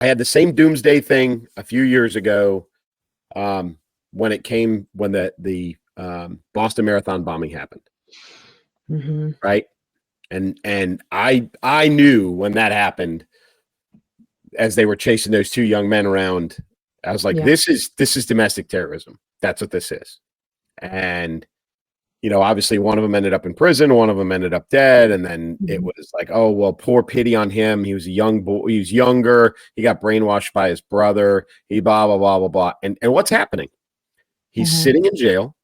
I had the same doomsday thing a few years ago when the Boston Marathon bombing happened. Mm-hmm. Right. And I knew when that happened, as they were chasing those two young men around, I was like, this is domestic terrorism. That's what this is. And, obviously one of them ended up in prison. One of them ended up dead. And then it was like, oh, well, poor pity on him. He was a young boy. He was younger. He got brainwashed by his brother. He blah, blah, blah, blah, blah. And what's happening? He's sitting in jail.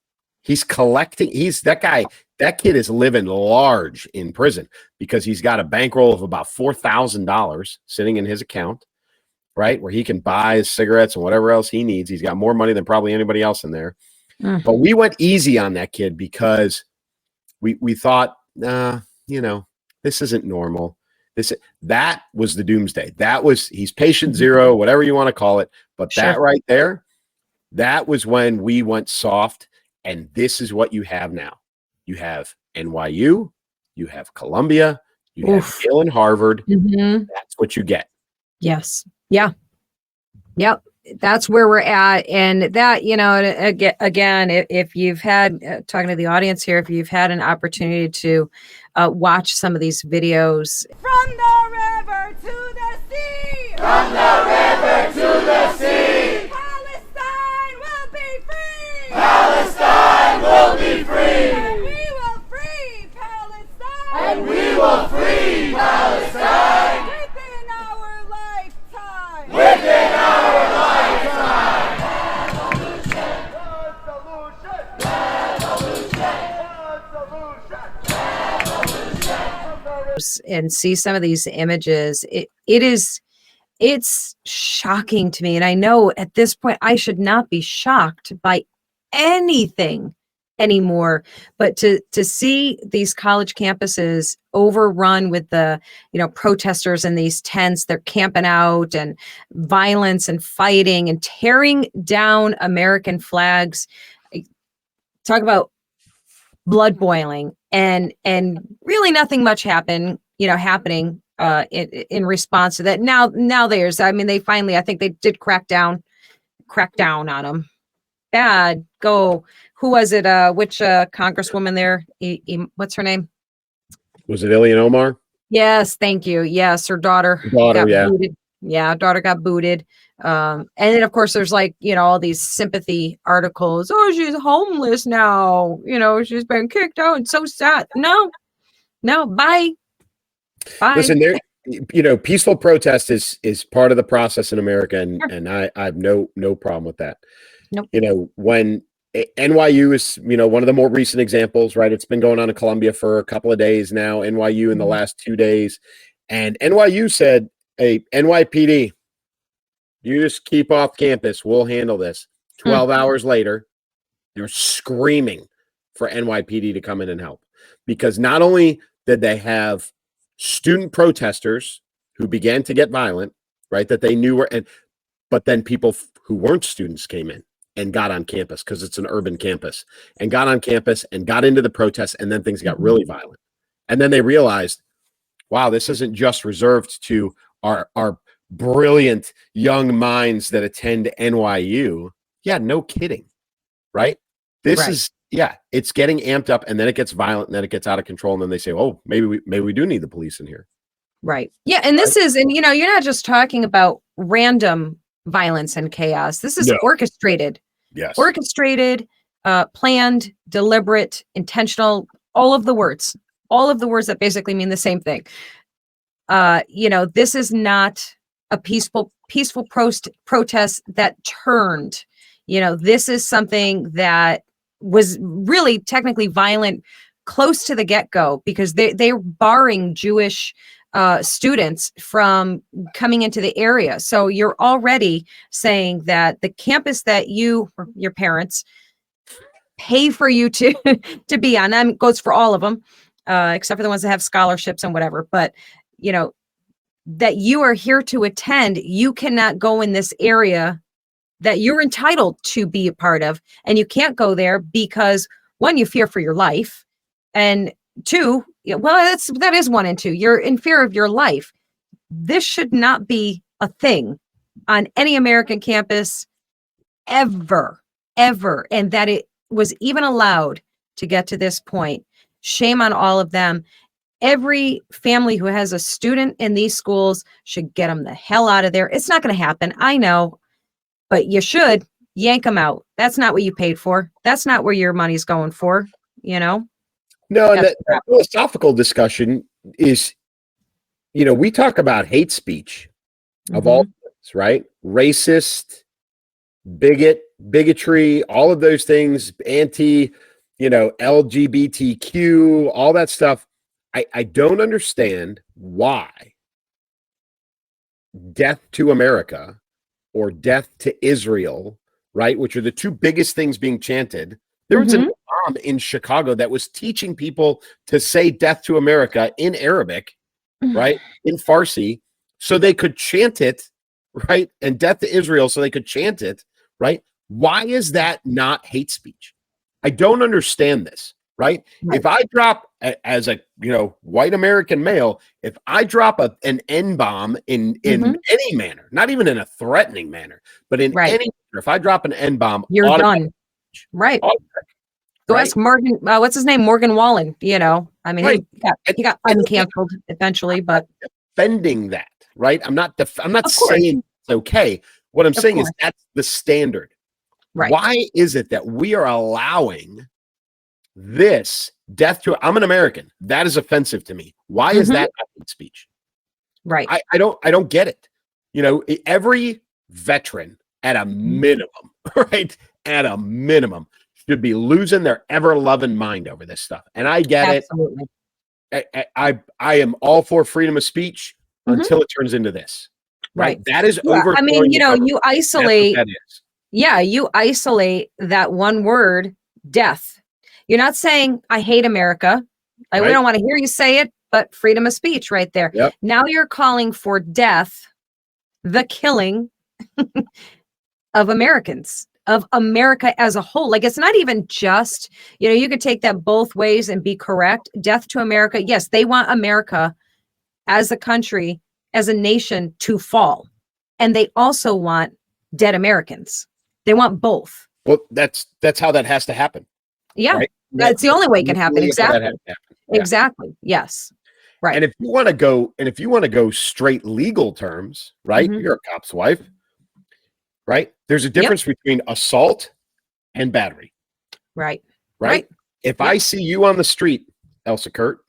He's collecting. That kid is living large in prison because he's got a bankroll of about $4,000 sitting in his account, right? Where he can buy his cigarettes and whatever else he needs. He's got more money than probably anybody else in there. But we went easy on that kid because we thought, this isn't normal. That was the doomsday. He's patient zero, whatever you want to call it. But that right there, that was when we went soft. And this is what you have now. You have NYU, you have Columbia, you have Yale and Harvard. That's what you get. Yes. Yeah. Yep. That's where we're at. And that, again, if you've had, talking to the audience here, if you've had an opportunity to watch some of these videos. From the river to the sea. From the river to the sea. Palestine will be free. Palestine will be free. And we will free Palestine. And we will free Palestine. Within our lifetime. Within our lifetime. And see some of these images, it's shocking to me. And I know at this point I should not be shocked by anything anymore, but to see these college campuses overrun with the protesters in these tents, they're camping out, and violence and fighting and tearing down American flags. Talk about blood boiling, and really nothing much happening in response to that. Now they finally, I think they did crack down on them. Bad. Go. Who was it? Which congresswoman there? What's her name? Was it Ilhan Omar? Yes, thank you. Yes, her daughter got booted. Yeah, daughter got booted. And then of course there's all these sympathy articles. Oh, she's homeless now. She's been kicked out. It's so sad. No, bye. Listen, there, peaceful protest is part of the process in America, and I have no problem with that. Nope. When NYU is, one of the more recent examples, right? It's been going on in Columbia for a couple of days now. NYU in the last 2 days, and NYU said, "Hey, NYPD, you just keep off campus. We'll handle this." 12 hours later, they're screaming for NYPD to come in and help, because not only did they have student protesters who began to get violent, right, that they knew but then people who weren't students came in and got on campus, because it's an urban campus, and got on campus and got into the protests, and then things got really violent. And then they realized, wow, this isn't just reserved to our brilliant young minds that attend NYU. Yeah, no kidding, right? This is, it's getting amped up, and then it gets violent, and then it gets out of control, and then they say, oh, maybe we do need the police in here. Right. Yeah, and this is, and you're not just talking about random violence and chaos. This is orchestrated. Yes. Orchestrated, planned, deliberate, intentional, all of the words that basically mean the same thing. This is not a peaceful protest that turned. This is something that was really technically violent close to the get-go, because they're barring Jewish students from coming into the area. So you're already saying that the campus that your parents pay for you to be on, that goes for all of them, except for the ones that have scholarships and whatever, but that you are here to attend, you cannot go in this area that you're entitled to be a part of, and you can't go there because, one, you fear for your life, and two, that is one and two, you're in fear of your life. This should not be a thing on any American campus ever, ever. And that it was even allowed to get to this point. Shame on all of them. Every family who has a student in these schools should get them the hell out of there. It's not going to happen. I know, but you should yank them out. That's not what you paid for. That's not where your money's going for, you know? No, and that philosophical discussion is, you know, we talk about hate speech of all things, right? Racist, bigotry, all of those things, anti, you know, LGBTQ, all that stuff. I don't understand why death to America or death to Israel, right, which are the two biggest things being chanted. There was an imam in Chicago that was teaching people to say death to America in Arabic, right, in Farsi, so they could chant it, right, and death to Israel so they could chant it, right? Why is that not hate speech? I don't understand this, right? If I drop, as a, you know, white American male, if I drop an N-bomb in any manner, not even in a threatening manner, but in any manner, if I drop an N-bomb, you're done. Right. Go ask Morgan, what's his name? Morgan Wallen, you know. I mean, he got uncanceled eventually, but defending that, right? I'm not saying it's okay. What I'm saying is that's the standard. Right. Why is it that we are allowing this death to, I'm an American, that is offensive to me? Why is that not hate speech? Right. I don't get it. You know, every veteran at a minimum, right? At a minimum, should be losing their ever-loving mind over this stuff. And I get it. I am all for freedom of speech until it turns into this. Right. That is over. I mean, you know, you isolate. That is. Yeah, you isolate that one word, death. You're not saying I hate America. We don't want to hear you say it, but freedom of speech right there. Yep. Now you're calling for death, the killing of Americans, of America as a whole. Like, it's not even just, you know, you could take that both ways and be correct. Death to America. Yes, they want America as a country, as a nation to fall. And they also want dead Americans. They want both. Well, that's how that has to happen. Yeah. Right? That's the only way it can happen. Exactly. Exactly. Yes. Right. And if you want to go straight legal terms, right? You're a cop's wife, right? There's a difference between assault and battery. Right. If I see you on the street, Elsa Kurt,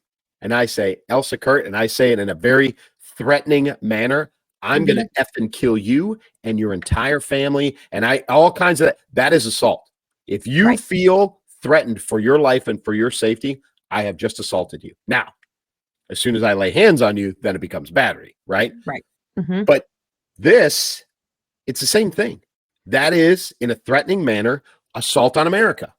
and I say Elsa Kurt, and I say it in a very threatening manner, I'm going to effing kill you and your entire family, and all kinds of that is assault. If you feel threatened for your life and for your safety, I have just assaulted you. Now, as soon as I lay hands on you, then it becomes battery, right? Right. But this, it's the same thing. That is, in a threatening manner, assault on America.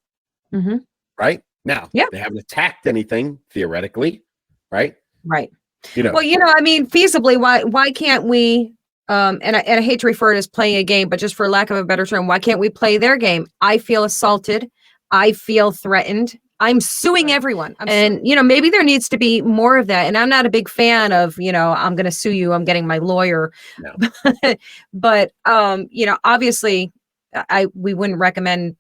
Right? Now, they haven't attacked anything, theoretically, right? Right. You know. Well, you know, I mean, feasibly, why can't we, and I hate to refer to it as playing a game, but just for lack of a better term, why can't we play their game? I feel assaulted. I feel threatened. I'm suing everyone. And, you know, maybe there needs to be more of that. And I'm not a big fan of, you know, I'm going to sue you, I'm getting my lawyer. No. But, you know, obviously, we wouldn't recommend,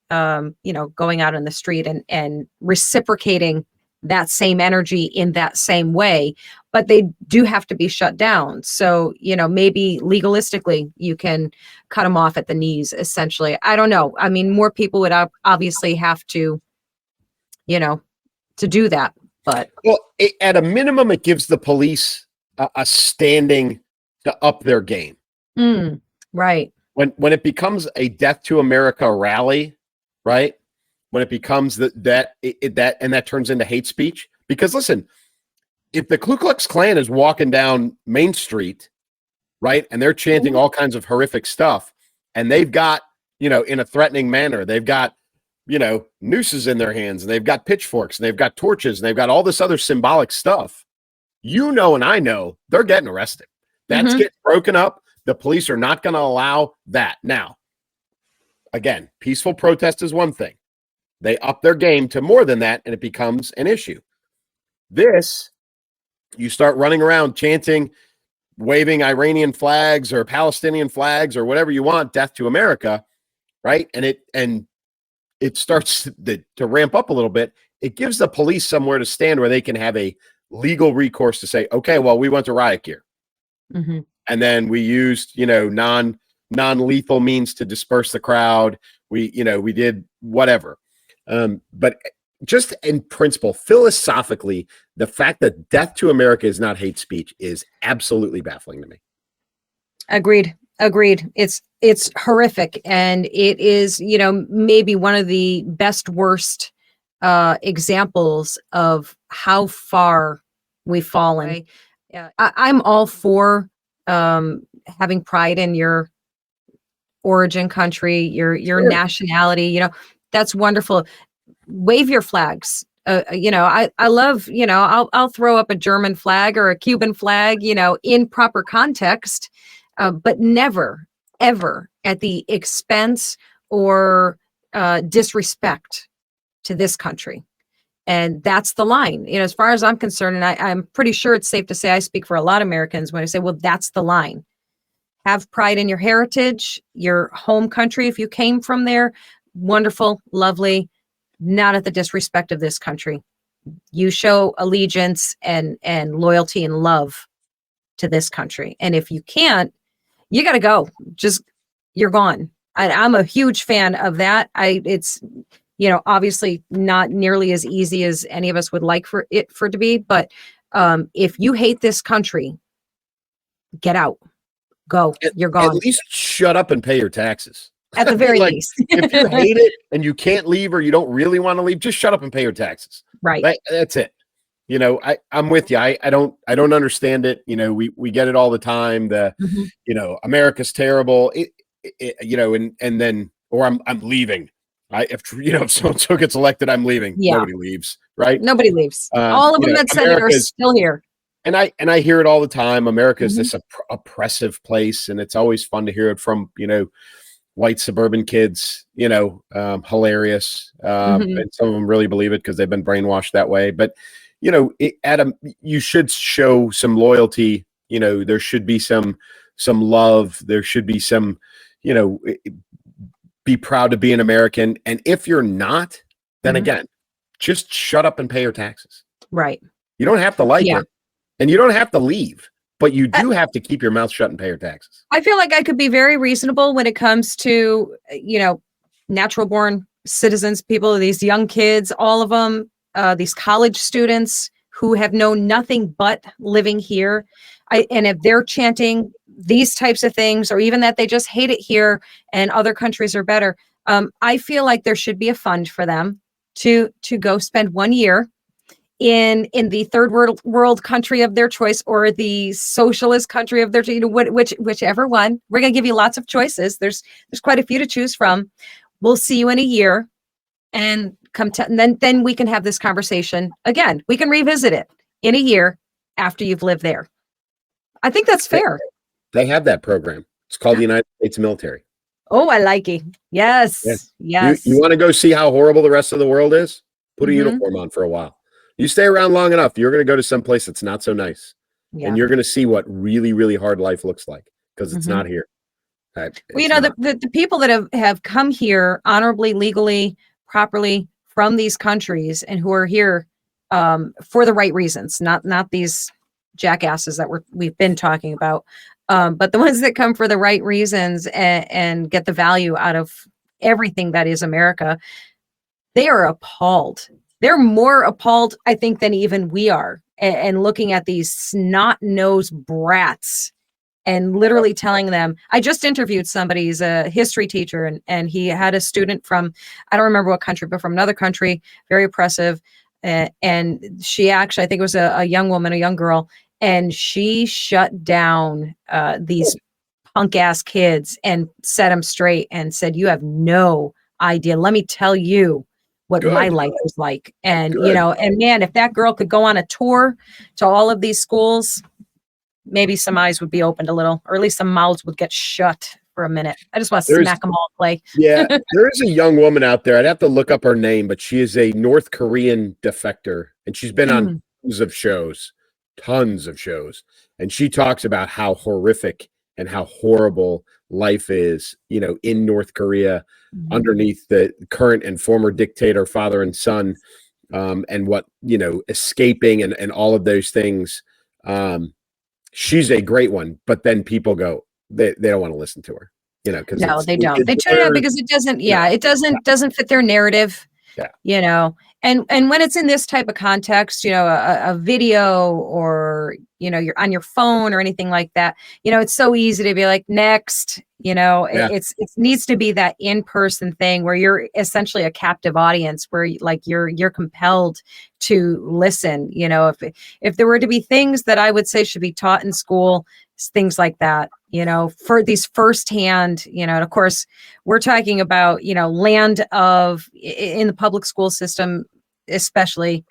you know, going out on the street and reciprocating that same energy in that same way, but they do have to be shut down. So, you know, maybe legalistically you can cut them off at the knees, essentially. I don't know. I mean, more people would obviously have to, you know, to do that. But well, at a minimum, it gives the police a standing to up their game. Right. When it becomes a Death to America rally, right? When it becomes that turns into hate speech. Because listen, if the Ku Klux Klan is walking down Main Street, right, and they're chanting all kinds of horrific stuff, and they've got, you know, in a threatening manner, they've got, you know, nooses in their hands, and they've got pitchforks, and they've got torches, and they've got all this other symbolic stuff, you know, and I know they're getting arrested. That's getting broken up. The police are not going to allow that. Now, again, peaceful protest is one thing. They up their game to more than that, and it becomes an issue. This, you start running around chanting, waving Iranian flags or Palestinian flags or whatever you want, death to America, right? And it starts to ramp up a little bit. It gives the police somewhere to stand where they can have a legal recourse to say, okay, well, we went to riot gear. Mm-hmm. And then we used, non-lethal means to disperse the crowd. We did whatever. But just in principle, philosophically, the fact that death to America is not hate speech is absolutely baffling to me. Agreed. It's horrific. And it is, maybe one of the best, worst examples of how far we've fallen. I'm all for having pride in your origin country, your Sure. nationality. That's wonderful. Wave your flags. I love, I'll throw up a German flag or a Cuban flag, in proper context, but never, ever at the expense or disrespect to this country. And that's the line, as far as I'm concerned. And I'm pretty sure it's safe to say I speak for a lot of Americans when I say, well, that's the line. Have pride in your heritage, your home country. If you came from there, wonderful, lovely, not at the disrespect of this country. You show allegiance and loyalty and love to this country. And if you can't, you got to go. You're gone. I'm a huge fan of that. It's obviously not nearly as easy as any of us would like for it to be. But if you hate this country, get out. Go. You're gone. At least shut up and pay your taxes. At the very least. If you hate it and you can't leave or you don't really want to leave, just shut up and pay your taxes. Right. That's it. I'm with you. I don't understand it. We get it all the time. Mm-hmm. America's terrible. And then, or I'm leaving. If so-and-so gets elected, I'm leaving. Yeah. Nobody leaves, right? Nobody leaves. All of them that said it are still here. And I hear it all the time. America is Mm-hmm. this oppressive place, and it's always fun to hear it from white suburban kids. Hilarious, Mm-hmm. and some of them really believe it because they've been brainwashed that way. But you should show some loyalty. There should be some love. There should be some, be proud to be an American. And if you're not, then Mm-hmm. again, just shut up and pay your taxes. Right. You don't have to like Yeah. it, and you don't have to leave, but you do have to keep your mouth shut and pay your taxes. I feel like I could be very reasonable when it comes to, natural born citizens, people, these young kids, all of them, these college students who have known nothing but living here. And if they're chanting these types of things, or even that they just hate it here and other countries are better, I feel like there should be a fund for them to go spend 1 year in the third world country of their choice, or the socialist country of their, whichever one. We're going to give you lots of choices. There's quite a few to choose from. We'll see you in a year, and then we can have this conversation again. We can revisit it in a year after you've lived there. I think that's fair. They have that program. It's called the United States Military. Oh, I like it. Yes. Yeah. Yes. You want to go see how horrible the rest of the world is? Put a Mhm. uniform on for a while. You stay around long enough, you're going to go to some place that's not so nice. Yeah. And you're going to see what really, really hard life looks like, because it's Mhm. not here. Well, the people that have come here honorably, legally, properly from these countries, and who are here for the right reasons, not these jackasses that we've been talking about, but the ones that come for the right reasons and get the value out of everything that is America, they are appalled. They're more appalled, I think, than even we are. And looking at these snot-nosed brats and literally telling them, I just interviewed somebody, he's a history teacher, and he had a student from, I don't remember what country, but from another country, very oppressive. And she actually, I think it was a young woman, a young girl, and she shut down these punk ass kids and set them straight and said, you have no idea. Let me tell you what my life was like. And, and man, if that girl could go on a tour to all of these schools, maybe some eyes would be opened a little, or at least some mouths would get shut for a minute. I just want to smack them all, Clay. Yeah, there is a young woman out there. I'd have to look up her name, but she is a North Korean defector, and she's been on tons of shows. tons of shows, and she talks about how horrific and how horrible life is, you know, in North Korea, underneath the current and former dictator, father and son, and what, you know, escaping and all of those things. She's a great one, but then people go, they don't want to listen to her, you know, because no, they don't. They tune it out because it doesn't. Yeah, it doesn't fit their narrative. Yeah. You know, and when it's in this type of context, you know, a video or, you know, you're on your phone or anything like that, you know, it's so easy to be like, next, you know, it needs to be that in-person thing where you're essentially a captive audience, where you're compelled to listen. You know, if there were to be things that I would say should be taught in school, things like that, you know, for these firsthand, you know, and of course we're talking about, you know, land of, in the public school system, especially,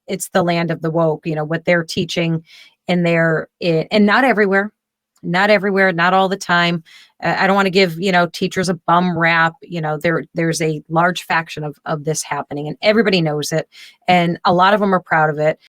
it's the land of the woke, you know, what they're teaching in there, and not everywhere, not all the time. I don't want to give, you know, teachers a bum rap. You know, there's a large faction of this happening, and everybody knows it. And a lot of them are proud of it.